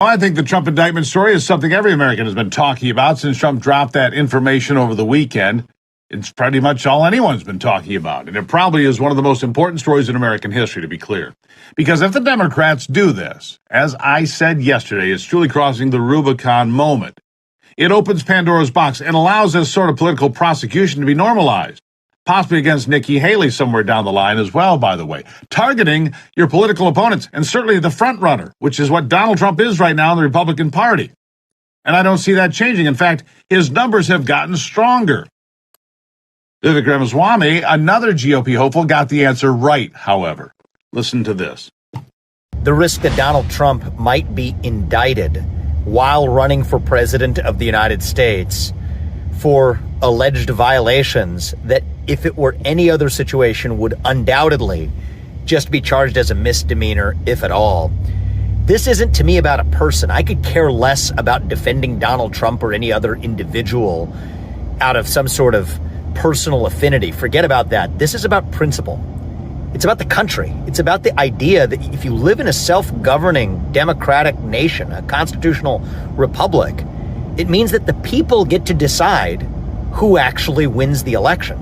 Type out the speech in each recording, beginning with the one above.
I think the Trump indictment story is something every American has been talking about since Trump dropped that information over the weekend. It's pretty much all anyone's been talking about, and it probably is one of the most important stories in American history, to be clear. Because if the Democrats do this, as I said yesterday, it's truly crossing the Rubicon moment. It opens Pandora's box and allows this sort of political prosecution to be normalized, possibly against Nikki Haley somewhere down the line as well, by the way, targeting your political opponents and certainly the front runner, which is what Donald Trump is right now in the Republican Party. And I don't see that changing. In fact, his numbers have gotten stronger. Vivek Ramaswamy, another GOP hopeful, got the answer right, however. Listen to this. The risk that Donald Trump might be indicted while running for president of the United States for alleged violations that, if it were any other situation, would undoubtedly just be charged as a misdemeanor, if at all. This isn't, to me, about a person. I could care less about defending Donald Trump or any other individual out of some sort of personal affinity. Forget about that. This is about principle. It's about the country. It's about the idea that if you live in a self-governing democratic nation, a constitutional republic, it means that the people get to decide who actually wins the election.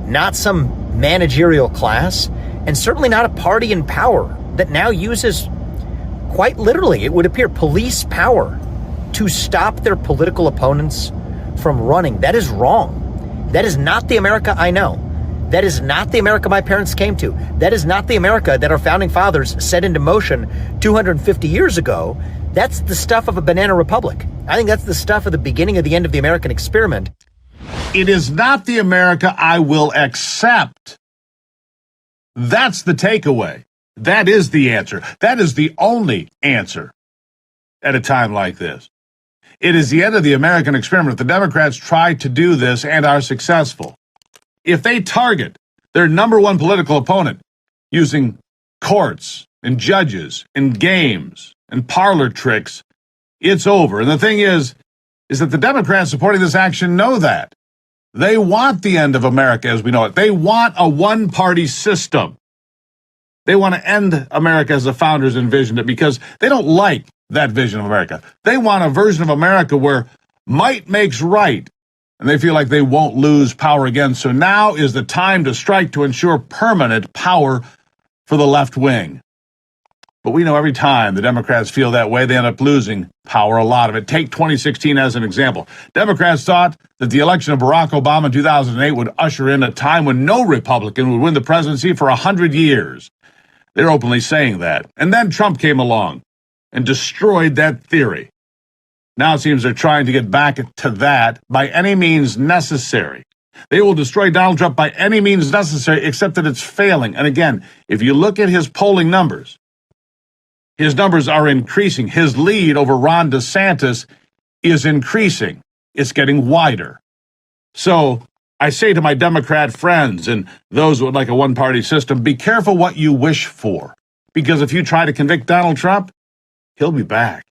Not some managerial class, and certainly not a party in power that now uses, quite literally, it would appear, police power to stop their political opponents from running. That is wrong. That is not the America I know. That is not the America my parents came to. That is not the America that our founding fathers set into motion 250 years ago. That's the stuff of a banana republic. I think that's the stuff of the beginning of the end of the American experiment. It is not the America I will accept. That's the takeaway. That is the answer. That is the only answer at a time like this. It is the end of the American experiment if the Democrats try to do this and are successful. If they target their number one political opponent using courts and judges and games and parlor tricks, it's over. And the thing is that the Democrats supporting this action know that. They want the end of America as we know it. They want a one-party system. They want to end America as the founders envisioned it because they don't like that vision of America. They want a version of America where might makes right, and they feel like they won't lose power again. So now is the time to strike to ensure permanent power for the left wing. But we know every time the Democrats feel that way, they end up losing power, a lot of it. Take 2016 as an example. Democrats thought that the election of Barack Obama in 2008 would usher in a time when no Republican would win the presidency for 100 years. They're openly saying that. And then Trump came along and destroyed that theory. Now it seems they're trying to get back to that by any means necessary. They will destroy Donald Trump by any means necessary, except that it's failing. And again, if you look at his polling numbers, his numbers are increasing. His lead over Ron DeSantis is increasing. It's getting wider. So I say to my Democrat friends and those who would like a one-party system, be careful what you wish for. Because if you try to convict Donald Trump, he'll be back.